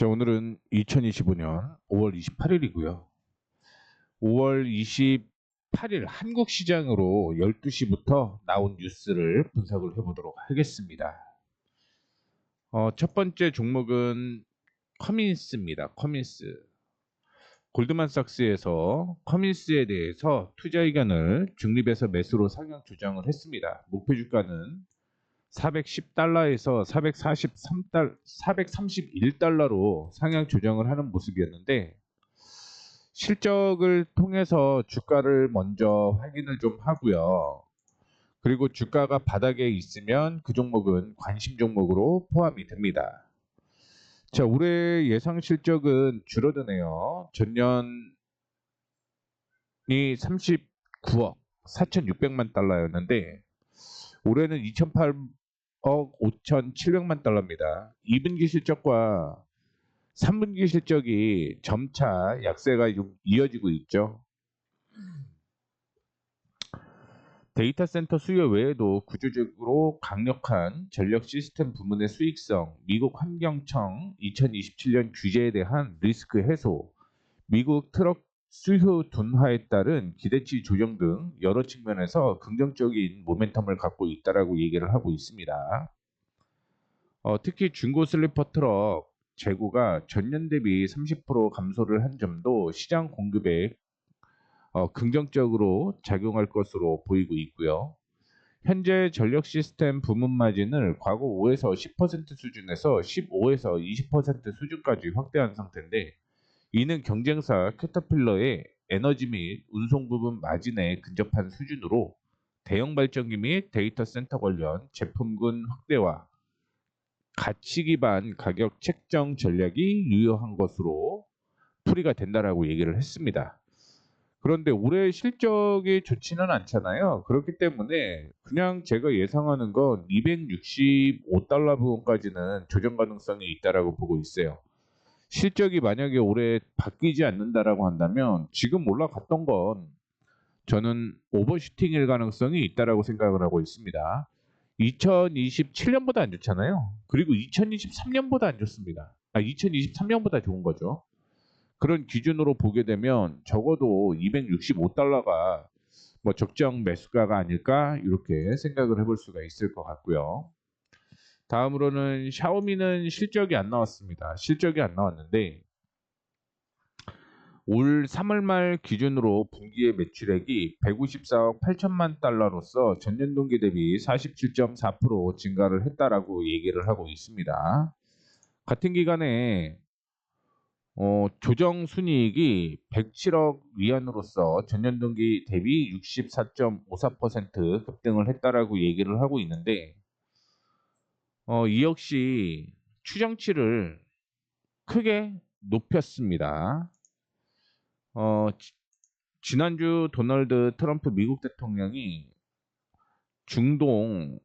자, 오늘은 2025년 5월 28일이고요. 5월 28일 한국 시장으로 12시부터 나온 뉴스를 분석을 해보도록 하겠습니다. 첫 번째 종목은 커민스입니다. 커민스. 골드만삭스에서 커민스에 대해서 투자 의견을 중립에서 매수로 상향 조정을 했습니다. 목표 주가는 410달러에서 431달러로 상향 조정을 하는 모습이었는데, 실적을 통해서 주가를 먼저 확인을 좀 하고요. 그리고 주가가 바닥에 있으면 그 종목은 관심 종목으로 포함이 됩니다. 자, 올해 예상 실적은 줄어드네요. 전년이 39억 4,600만 달러였는데 올해는 2,008억 5,700만 달러입니다. 2분기 실적과 3분기 실적이 점차 약세가 좀 이어지고 있죠. 데이터 센터 수요 외에도 구조적으로 강력한 전력 시스템 부문의 수익성, 미국 환경청 2027년 규제에 대한 리스크 해소, 미국 트럭 수요 둔화에 따른 기대치 조정 등 여러 측면에서 긍정적인 모멘텀을 갖고 있다라고 얘기를 하고 있습니다. 특히 중고 슬리퍼 트럭 재고가 전년 대비 30% 감소를 한 점도 시장 공급에 긍정적으로 작용할 것으로 보이고 있고요. 현재 전력 시스템 부문 마진을 과거 5에서 10% 수준에서 15에서 20% 수준까지 확대한 상태인데, 이는 경쟁사 캐터필러의 에너지 및 운송 부분 마진에 근접한 수준으로 대형 발전기 및 데이터 센터 관련 제품군 확대와 가치 기반 가격 책정 전략이 유효한 것으로 풀이가 된다라고 얘기를 했습니다. 그런데 올해 실적이 좋지는 않잖아요. 그렇기 때문에 그냥 제가 예상하는 건 265달러 부분까지는 조정 가능성이 있다라고 보고 있어요. 실적이 만약에 올해 바뀌지 않는다라고 한다면 지금 올라갔던 건 저는 오버슈팅일 가능성이 있다라고 생각을 하고 있습니다. 2027년보다 안 좋잖아요. 그리고 2023년보다 안 좋습니다. 2023년보다 좋은 거죠. 그런 기준으로 보게 되면 적어도 265달러가 뭐 적정 매수가가 아닐까 이렇게 생각을 해볼 수가 있을 것 같고요. 다음으로는 샤오미는 실적이 안 나왔습니다. 실적이 안 나왔는데 올 3월 말 기준으로 분기의 매출액이 154억 8천만 달러로서 전년 동기 대비 47.4% 증가를 했다라고 얘기를 하고 있습니다. 같은 기간에 조정 순이익이 107억 위안으로서 전년 동기 대비 64.54% 급등을 했다라고 얘기를 하고 있는데, 이 역시 추정치를 크게 높였습니다. 지난주 도널드 트럼프 미국 대통령이 중동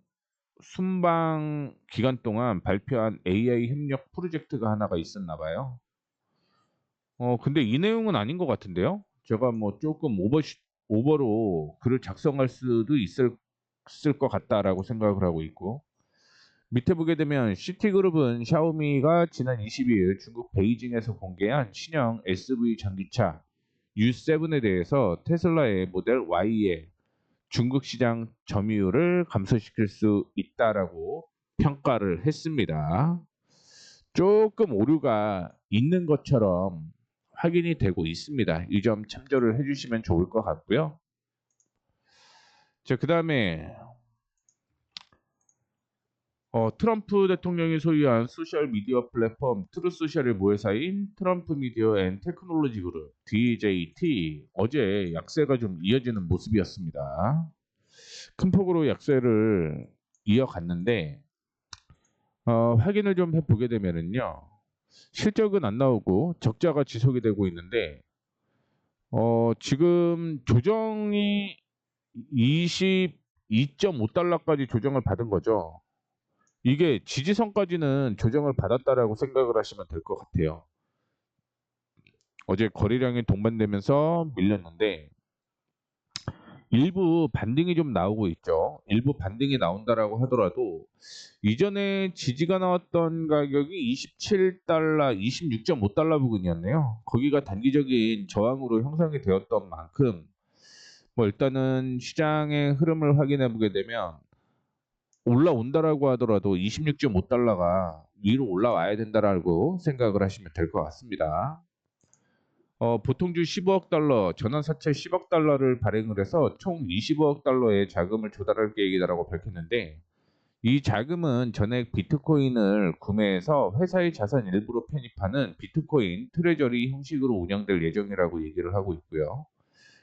순방 기간 동안 발표한 AI 협력 프로젝트가 하나가 있었나 봐요. 근데 이 내용은 아닌 것 같은데요. 제가 뭐 조금 오버로 글을 작성할 수도 있을 것 같다라고 생각을 하고 있고, 밑에 보게 되면 시티그룹은 샤오미가 지난 22일 중국 베이징에서 공개한 신형 SV 전기차 U7에 대해서 테슬라의 모델 Y의 중국 시장 점유율을 감소시킬 수 있다라고 평가를 했습니다. 조금 오류가 있는 것처럼 확인이 되고 있습니다. 이 점 참조를 해주시면 좋을 것 같고요. 자, 그 다음에 트럼프 대통령이 소유한 소셜 미디어 플랫폼 트루소셜의 모회사인 트럼프 미디어 앤 테크놀로지 그룹 DJT 어제 약세가 좀 이어지는 모습이었습니다. 큰 폭으로 약세를 이어갔는데 확인을 좀 해보게 되면은요, 실적은 안 나오고 적자가 지속이 되고 있는데 지금 조정이 22.5달러까지 조정을 받은 거죠. 이게 지지선까지는 조정을 받았다라고 생각을 하시면 될 것 같아요. 어제 거래량이 동반되면서 밀렸는데 일부 반등이 좀 나오고 있죠. 일부 반등이 나온다라고 하더라도 이전에 지지가 나왔던 가격이 27달러, 26.5달러 부근이었네요. 거기가 단기적인 저항으로 형성이 되었던 만큼 뭐 일단은 시장의 흐름을 확인해 보게 되면 올라온다라고 하더라도 26.5달러가 위로 올라와야 된다라고 생각을 하시면 될 것 같습니다. 보통주 15억 달러, 전환사채 10억 달러를 발행을 해서 총 25억 달러의 자금을 조달할 계획이다라고 밝혔는데, 이 자금은 전액 비트코인을 구매해서 회사의 자산 일부로 편입하는 비트코인 트레저리 형식으로 운영될 예정이라고 얘기를 하고 있고요.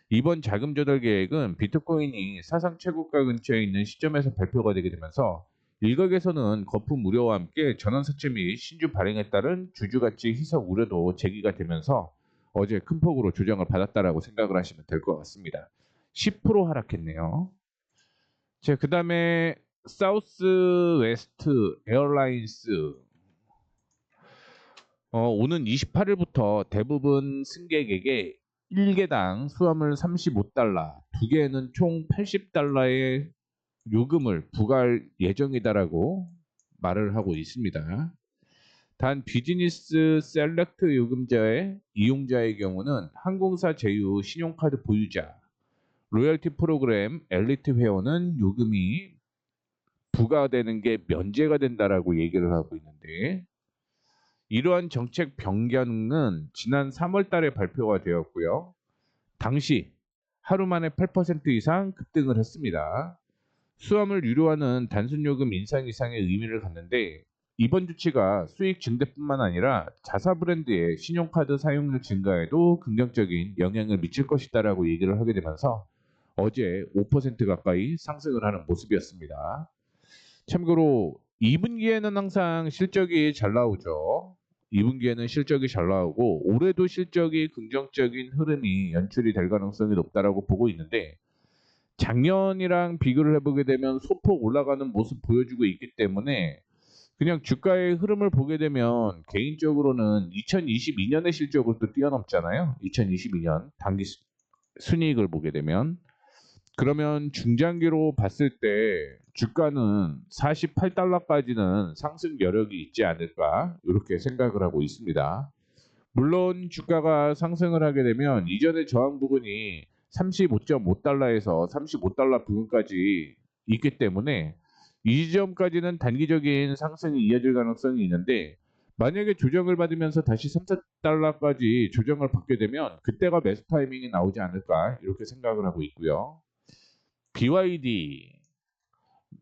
이번 자금 조달 계획은 비트코인이 사상 최고가 근처에 있는 시점에서 발표가 되게 되면서 일각에서는 거품 우려와 함께 전환사채 및 신주 발행에 따른 주주가치 희석 우려도 제기가 되면서 어제 큰 폭으로 조정을 받았다라고 생각을 하시면 될 것 같습니다. 10% 하락했네요. 자, 그 다음에 사우스 웨스트 에어라인스 오는 28일부터 대부분 승객에게 1개당 수화물 35달러, 2개는 총 80달러의 요금을 부과할 예정이다라고 말을 하고 있습니다. 단 비즈니스 셀렉트 요금제의 이용자의 경우는 항공사 제휴 신용카드 보유자, 로열티 프로그램 엘리트 회원은 요금이 부과되는 게 면제가 된다라고 얘기를 하고 있는데, 이러한 정책 변경은 지난 3월 달에 발표가 되었고요. 당시 하루 만에 8% 이상 급등을 했습니다. 수화물 유료화는 단순 요금 인상 이상의 의미를 갖는데, 이번 조치가 수익 증대뿐만 아니라 자사 브랜드의 신용카드 사용률 증가에도 긍정적인 영향을 미칠 것이다라고 얘기를 하게 되면서 어제 5% 가까이 상승을 하는 모습이었습니다. 참고로 2분기에는 항상 실적이 잘 나오죠. 2분기에는 실적이 잘 나오고 올해도 실적이 긍정적인 흐름이 연출이 될 가능성이 높다라고 보고 있는데, 작년이랑 비교를 해보게 되면 소폭 올라가는 모습 보여주고 있기 때문에 그냥 주가의 흐름을 보게 되면 개인적으로는 2022년의 실적을 또 뛰어넘잖아요. 2022년 단기 순이익을 보게 되면, 그러면 중장기로 봤을 때 주가는 48달러까지는 상승 여력이 있지 않을까 이렇게 생각을 하고 있습니다. 물론 주가가 상승을 하게 되면 이전의 저항 부근이 35.5달러에서 35달러 부근까지 있기 때문에 이 지점까지는 단기적인 상승이 이어질 가능성이 있는데, 만약에 조정을 받으면서 다시 3, 4달러까지 조정을 받게 되면 그때가 매수 타이밍이 나오지 않을까 이렇게 생각을 하고 있고요. BYD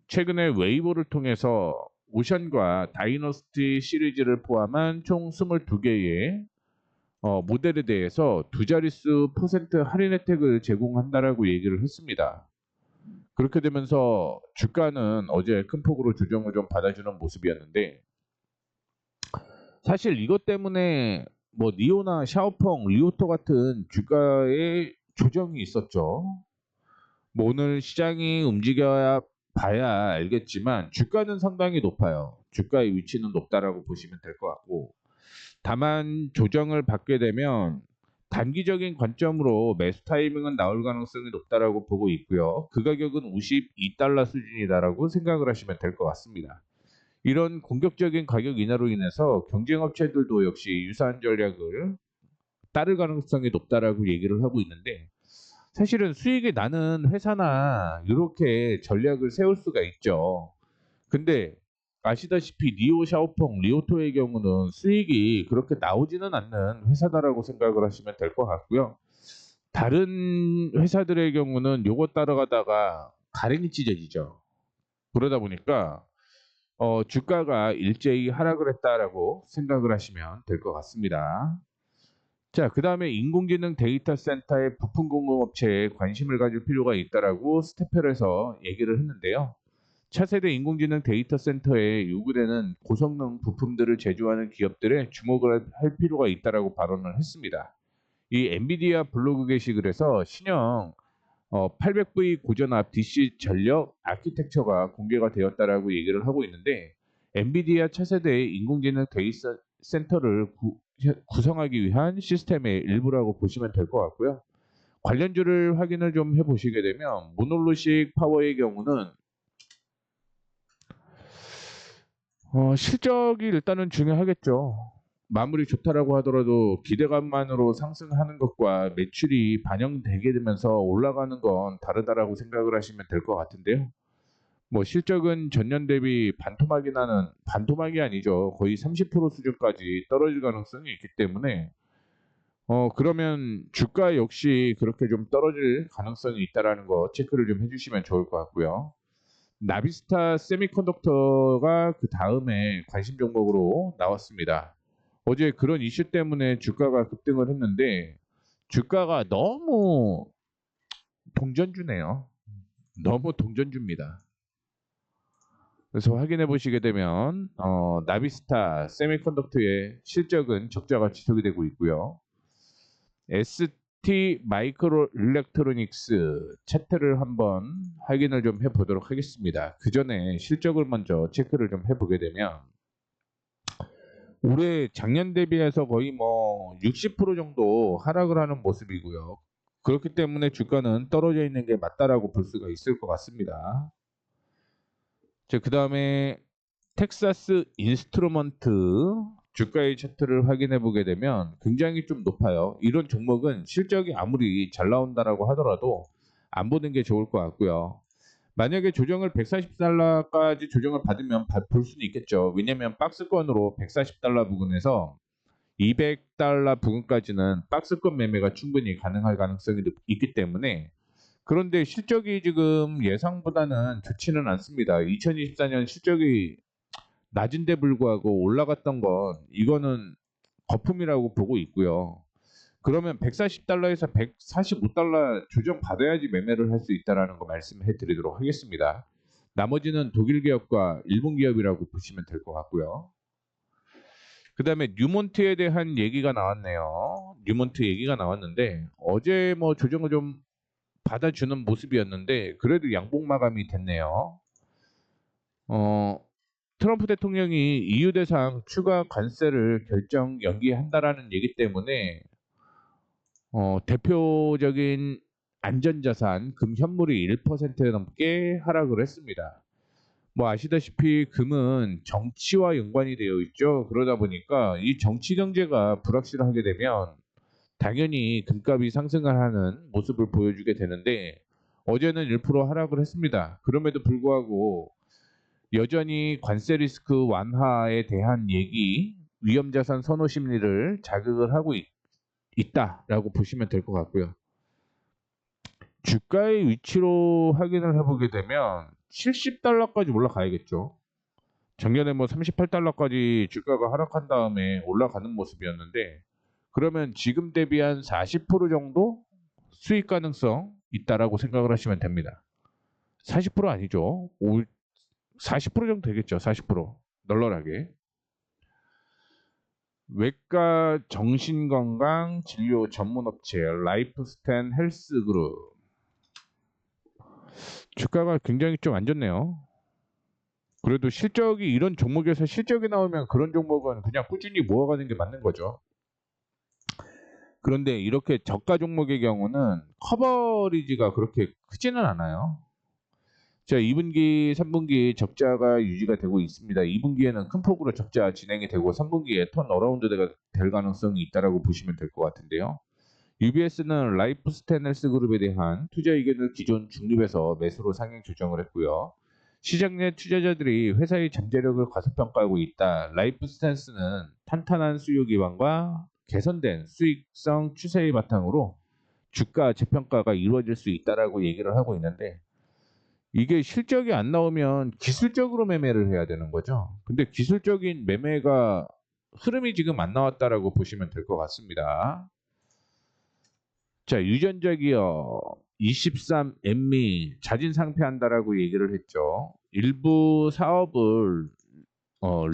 최근에 웨이보를 통해서 오션과 다이너스티 시리즈를 포함한 총 22개의 모델에 대해서 두 자릿수 퍼센트 할인 혜택을 제공한다라고 얘기를 했습니다. 그렇게 되면서 주가는 어제 큰 폭으로 조정을 좀 받아주는 모습이었는데, 사실 이것 때문에 뭐 니오나 샤오펑, 리오토 같은 주가에 조정이 있었죠. 뭐 오늘 시장이 움직여야 봐야 알겠지만 주가는 상당히 높아요. 주가의 위치는 높다라고 보시면 될 것 같고, 다만 조정을 받게 되면 단기적인 관점으로 매수 타이밍은 나올 가능성이 높다라고 보고 있고요. 그 가격은 52달러 수준이다라고 생각을 하시면 될 것 같습니다. 이런 공격적인 가격 인하로 인해서 경쟁업체들도 역시 유사한 전략을 따를 가능성이 높다라고 얘기를 하고 있는데, 사실은 수익이 나는 회사나 이렇게 전략을 세울 수가 있죠. 근데 아시다시피 니오 샤오펑, 리오토의 경우는 수익이 그렇게 나오지는 않는 회사다라고 생각을 하시면 될 것 같고요. 다른 회사들의 경우는 요거 따라가다가 가랭이 찢어지죠. 그러다 보니까 주가가 일제히 하락을 했다라고 생각을 하시면 될 것 같습니다. 자, 그 다음에 인공지능 데이터 센터의 부품 공급업체에 관심을 가질 필요가 있다라고 스테펠에서 얘기를 했는데요. 차세대 인공지능 데이터 센터에 요구되는 고성능 부품들을 제조하는 기업들에 주목을 할 필요가 있다라고 발언을 했습니다. 이 엔비디아 블로그 게시글에서 신형 800V 고전압 DC 전력 아키텍처가 공개가 되었다라고 얘기를 하고 있는데, 엔비디아 차세대의 인공지능 데이터 센터를 구성하기 위한 시스템의 일부라고 보시면 될 것 같고요. 관련주를 확인을 좀 해보시게 되면 모놀로식 파워의 경우는 실적이 일단은 중요하겠죠. 마무리 좋다라고 하더라도 기대감만으로 상승하는 것과 매출이 반영되게 되면서 올라가는 건 다르다라고 생각을 하시면 될 것 같은데요. 뭐 실적은 전년 대비 반토막이 아니죠. 거의 30% 수준까지 떨어질 가능성이 있기 때문에 그러면 주가 역시 그렇게 좀 떨어질 가능성이 있다라는 거 체크를 좀 해주시면 좋을 것 같고요. 나비스타 세미컨덕터가 그 다음에 관심 종목으로 나왔습니다. 어제 그런 이슈 때문에 주가가 급등을 했는데 주가가 너무 동전주네요. 너무 동전주입니다. 그래서 확인해 보시게 되면 나비스타 세미컨덕터의 실적은 적자가 지속이 되고 있고요. ST 마이크로 일렉트로닉스 차트를 한번 확인을 좀 해보도록 하겠습니다. 그 전에 실적을 먼저 체크를 좀 해보게 되면 올해 작년 대비해서 거의 뭐 60% 정도 하락을 하는 모습이고요. 그렇기 때문에 주가는 떨어져 있는 게 맞다라고 볼 수가 있을 것 같습니다. 그 다음에 텍사스 인스트루먼트 주가의 차트를 확인해 보게 되면 굉장히 좀 높아요. 이런 종목은 실적이 아무리 잘 나온다라고 하더라도 안 보는 게 좋을 것 같고요. 만약에 조정을 140달러까지 조정을 받으면 볼 수는 있겠죠. 왜냐면 박스권으로 140달러 부근에서 200달러 부근까지는 박스권 매매가 충분히 가능할 가능성이 있기 때문에, 그런데 실적이 지금 예상보다는 좋지는 않습니다. 2024년 실적이 낮은데 불구하고 올라갔던 건 이거는 거품이라고 보고 있고요. 그러면 140달러에서 145달러 조정 받아야지 매매를 할 수 있다라는 거 말씀해 드리도록 하겠습니다. 나머지는 독일 기업과 일본 기업이라고 보시면 될 것 같고요. 그 다음에 뉴몬트에 대한 얘기가 나왔네요. 뉴몬트 얘기가 나왔는데 어제 뭐 조정을 좀 받아주는 모습이었는데 그래도 양봉 마감이 됐네요. 트럼프 대통령이 EU 대상 추가 관세를 결정 연기한다라는 얘기 때문에 대표적인 안전자산 금 현물이 1% 넘게 하락을 했습니다. 뭐 아시다시피 금은 정치와 연관이 되어 있죠. 그러다 보니까 이 정치 경제가 불확실하게 되면 당연히 금값이 상승을 하는 모습을 보여주게 되는데 어제는 1% 하락을 했습니다. 그럼에도 불구하고 여전히 관세 리스크 완화에 대한 얘기, 위험자산 선호 심리를 자극을 하고 있다라고 보시면 될 것 같고요. 주가의 위치로 확인을 해보게 되면 70달러까지 올라가야겠죠. 작년에 뭐 38달러까지 주가가 하락한 다음에 올라가는 모습이었는데 그러면 지금 대비 한 40% 정도 수익 가능성 있다라고 생각을 하시면 됩니다. 40% 아니죠. 40% 정도 되겠죠. 40% 널널하게. 외과 정신건강 진료 전문업체 라이프스텐 헬스그룹 주가가 굉장히 좀 안 좋네요. 그래도 실적이 이런 종목에서 실적이 나오면 그런 종목은 그냥 꾸준히 모아가는 게 맞는 거죠. 그런데 이렇게 저가 종목의 경우는 커버리지가 그렇게 크지는 않아요. 자, 2분기, 3분기 적자가 유지가 되고 있습니다. 2분기에는 큰 폭으로 적자 진행이 되고 3분기에 턴 어라운드가 될 가능성이 있다라고 보시면 될 것 같은데요. UBS는 라이프 스테인레스 그룹에 대한 투자 의견을 기존 중립에서 매수로 상향 조정을 했고요. 시장 내 투자자들이 회사의 잠재력을 과소평가하고 있다. 라이프 스탠스는 탄탄한 수요 기반과 개선된 수익성 추세의 바탕으로 주가 재평가가 이루어질 수 있다라고 얘기를 하고 있는데 이게 실적이 안 나오면 기술적으로 매매를 해야 되는 거죠. 근데 기술적인 매매가 흐름이 지금 안 나왔다라고 보시면 될 것 같습니다. 자, 유전자 기업 23 엠미 자진 상폐한다라고 얘기를 했죠. 일부 사업을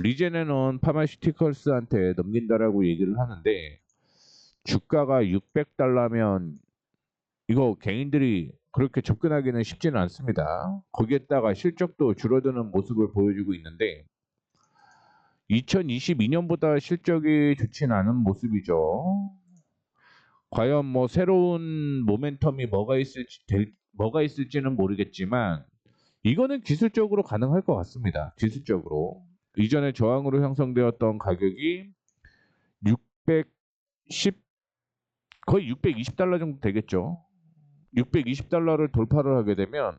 리제네논 파마시티컬스한테 넘긴다라고 얘기를 하는데 주가가 600달러면 이거 개인들이 그렇게 접근하기는 쉽지는 않습니다. 거기에다가 실적도 줄어드는 모습을 보여주고 있는데 2022년보다 실적이 좋지는 않은 모습이죠. 과연 뭐 새로운 모멘텀이 뭐가 있을지는 모르겠지만 이거는 기술적으로 가능할 것 같습니다. 기술적으로. 이전에 저항으로 형성되었던 가격이 610 거의 620달러 정도 되겠죠. 620달러를 돌파를 하게 되면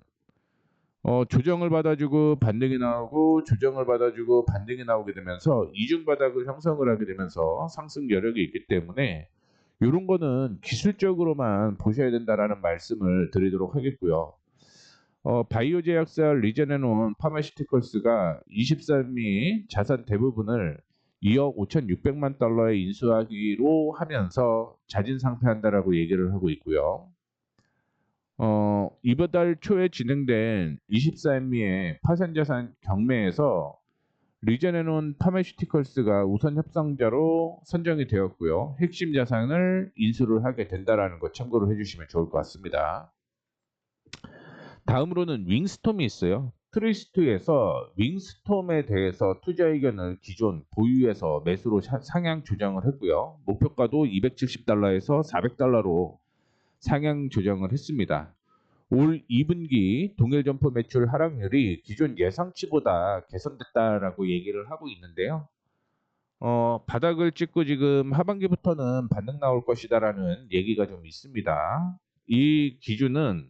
조정을 받아주고 반등이 나오고 조정을 받아주고 반등이 나오게 되면서 이중 바닥을 형성을 하게 되면서 상승 여력이 있기 때문에 이런 거는 기술적으로만 보셔야 된다라는 말씀을 드리도록 하겠고요. 바이오 제약사 리제네논 파마시티컬스가 23미 자산 대부분을 2억 5,600만 달러에 인수하기로 하면서 자진 상폐한다라고 얘기를 하고 있고요. 이번 달 초에 진행된 24M미의 파산자산 경매에서 리제네논 파마시티컬스가 우선 협상자로 선정이 되었고요. 핵심 자산을 인수를 하게 된다라는 거 참고를 해주시면 좋을 것 같습니다. 다음으로는 윙스톰이 있어요. 트리스트에서 윙스톰에 대해서 투자 의견을 기존 보유에서 매수로 상향 조정을 했고요. 목표가도 270달러에서 400달러로 상향 조정을 했습니다. 올 2분기 동일 점포 매출 하락률이 기존 예상치보다 개선됐다라고 얘기를 하고 있는데요. 바닥을 찍고 지금 하반기부터는 반등 나올 것이다라는 얘기가 좀 있습니다. 이 기준은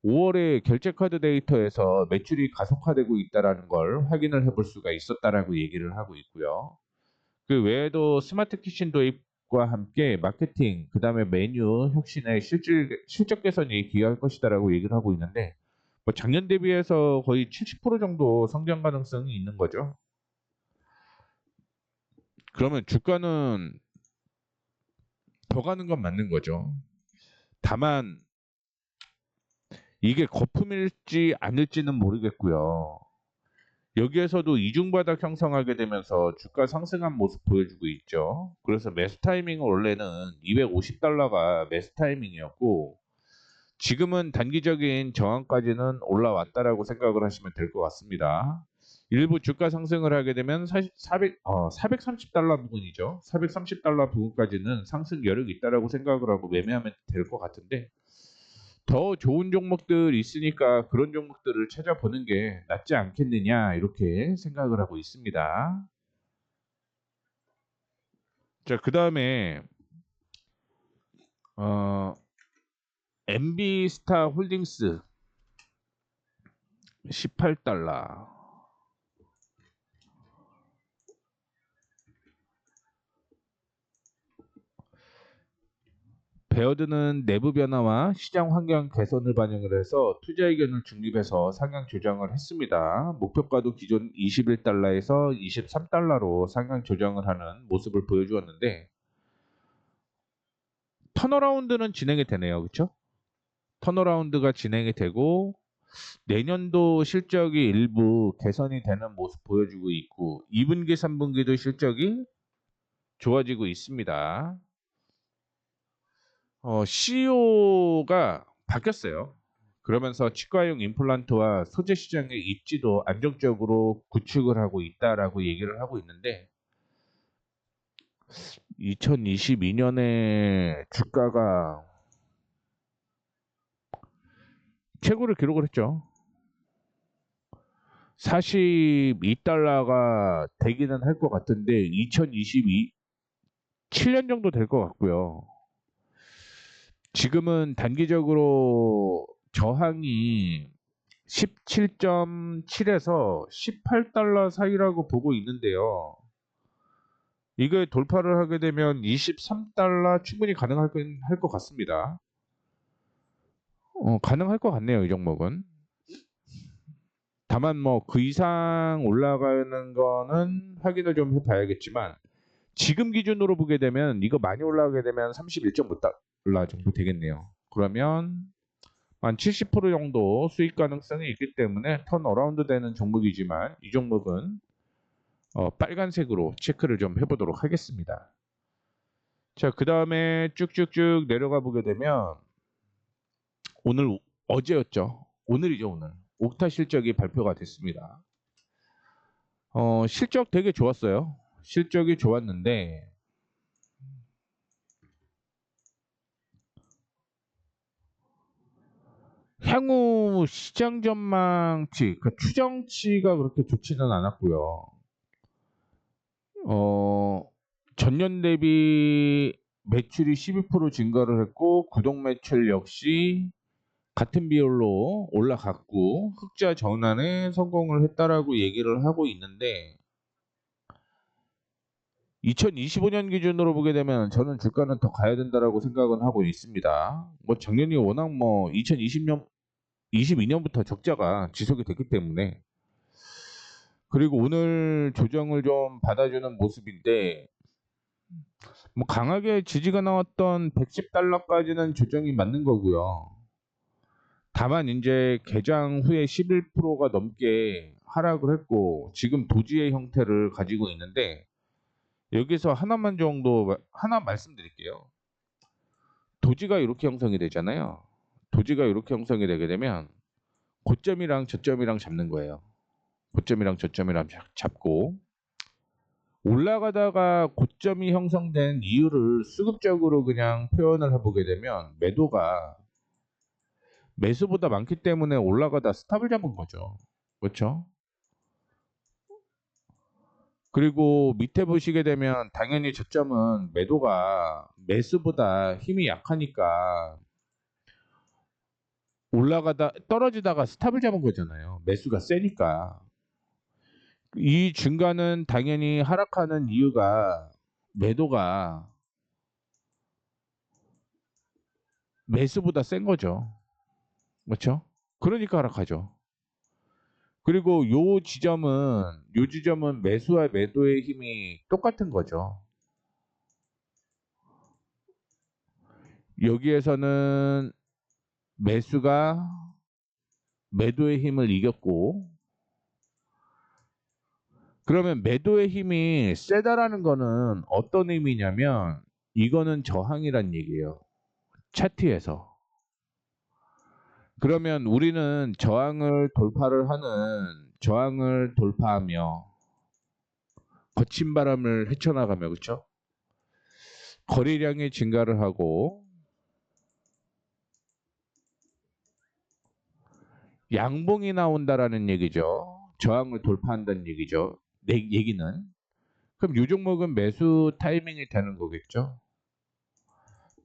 5월에 결제 카드 데이터에서 매출이 가속화되고 있다라는 걸 확인을 해볼 수가 있었다라고 얘기를 하고 있고요. 그 외에도 스마트 키친 도입과 함께 마케팅, 그다음에 메뉴 혁신에 실적 개선이 기여할 것이다라고 얘기를 하고 있는데 뭐 작년 대비해서 거의 70% 정도 성장 가능성이 있는 거죠. 그러면 주가는 더 가는 건 맞는 거죠. 다만 이게 거품일지 아닐지는 모르겠고요. 여기에서도 이중바닥 형성하게 되면서 주가 상승한 모습 보여주고 있죠. 그래서 매수 타이밍은 원래는 250달러가 매수 타이밍이었고 지금은 단기적인 저항까지는 올라왔다라고 생각을 하시면 될 것 같습니다. 일부 주가 상승을 하게 되면 430달러 부근이죠. 430달러 부근까지는 상승 여력이 있다라고 생각을 하고 매매하면 될 것 같은데 더 좋은 종목들 있으니까 그런 종목들을 찾아보는 게 낫지 않겠느냐 이렇게 생각을 하고 있습니다. 자, 그 다음에 MB스타 홀딩스 18달러. 베어드는 내부 변화와 시장 환경 개선을 반영을 해서 투자 의견을 중립해서 상향 조정을 했습니다. 목표가도 기존 21달러에서 23달러로 상향 조정을 하는 모습을 보여주었는데 턴어라운드는 진행이 되네요. 그렇죠? 턴어라운드가 진행이 되고 내년도 실적이 일부 개선이 되는 모습 보여주고 있고 2분기, 3분기도 실적이 좋아지고 있습니다. CEO가 바뀌었어요. 그러면서 치과용 임플란트와 소재 시장의 입지도 안정적으로 구축을 하고 있다라고 얘기를 하고 있는데 2022년에 주가가 최고를 기록을 했죠. 42달러가 되기는 할 것 같은데 7년 정도 될 것 같고요. 지금은 단기적으로 저항이 17.7에서 18달러 사이라고 보고 있는데요. 이걸 돌파를 하게 되면 23달러 충분히 가능할 것 같습니다. 가능할 것 같네요, 이 종목은. 다만 뭐 그 이상 올라가는 거는 확인을 좀 해봐야겠지만 지금 기준으로 보게 되면 이거 많이 올라가게 되면 31.5달러 정도 되겠네요. 그러면 한 70% 정도 수익 가능성이 있기 때문에 턴어라운드 되는 종목이지만 이 종목은 빨간색으로 체크를 좀 해보도록 하겠습니다. 자, 그 다음에 쭉쭉쭉 내려가 보게 되면 어제였죠. 오늘이죠, 오늘. 옥타 실적이 발표가 됐습니다. 실적 되게 좋았어요. 실적이 좋았는데 향후 시장 전망치, 그 추정치가 그렇게 좋지는 않았고요. 전년 대비 매출이 12% 증가를 했고 구독 매출 역시 같은 비율로 올라갔고 흑자 전환에 성공을 했다라고 얘기를 하고 있는데 2025년 기준으로 보게 되면 저는 주가는 더 가야 된다라고 생각은 하고 있습니다. 뭐 작년이 워낙 뭐 2020년 22년부터 적자가 지속이 됐기 때문에 그리고 오늘 조정을 좀 받아주는 모습인데 뭐 강하게 지지가 나왔던 110달러까지는 조정이 맞는 거고요. 다만 이제 개장 후에 11%가 넘게 하락을 했고 지금 도지의 형태를 가지고 있는데 여기서 하나만 정도 하나 말씀드릴게요. 도지가 이렇게 형성이 되잖아요. 도지가 이렇게 형성이 되게 되면 고점이랑 저점이랑 잡는 거예요. 고점이랑 저점이랑 잡고 올라가다가 고점이 형성된 이유를 수급적으로 그냥 표현을 해보게 되면 매도가 매수보다 많기 때문에 올라가다 스탑을 잡은 거죠. 그렇죠? 그리고 밑에 보시게 되면 당연히 저점은 매도가 매수보다 힘이 약하니까 올라가다 떨어지다가 스탑을 잡은 거잖아요. 매수가 세니까. 이 중간은 당연히 하락하는 이유가 매도가 매수보다 센 거죠. 그렇죠? 그러니까 하락하죠. 그리고 요 지점은 매수와 매도의 힘이 똑같은 거죠. 여기에서는 매수가 매도의 힘을 이겼고 그러면 매도의 힘이 세다라는 거는 어떤 의미냐면 이거는 저항이란 얘기예요. 차트에서. 그러면 우리는 저항을 돌파하며 거친 바람을 헤쳐나가며 그렇죠? 거래량이 증가를 하고 양봉이 나온다라는 얘기죠. 저항을 돌파한다는 얘기죠. 얘기는. 그럼 이 종목은 매수 타이밍이 되는 거겠죠.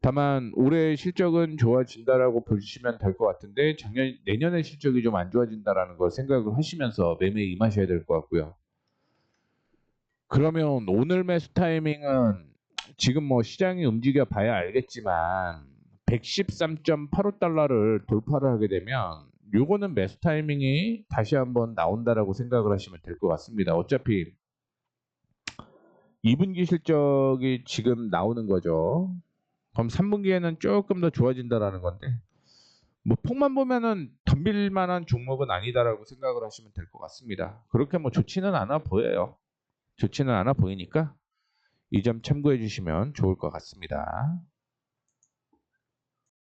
다만 올해 실적은 좋아진다라고 보시면 될 것 같은데 내년에 실적이 좀 안 좋아진다라는 걸 생각을 하시면서 매매에 임하셔야 될 것 같고요. 그러면 오늘 매수 타이밍은 지금 뭐 시장이 움직여 봐야 알겠지만 113.85달러를 돌파를 하게 되면 요거는 매수 타이밍이 다시 한번 나온다라고 생각을 하시면 될 것 같습니다. 어차피 2분기 실적이 지금 나오는 거죠. 그럼 3분기에는 조금 더 좋아진다라는 건데 뭐 폭만 보면은 덤빌 만한 종목은 아니다라고 생각을 하시면 될 것 같습니다. 그렇게 뭐 좋지는 않아 보여요. 좋지는 않아 보이니까 이 점 참고해 주시면 좋을 것 같습니다.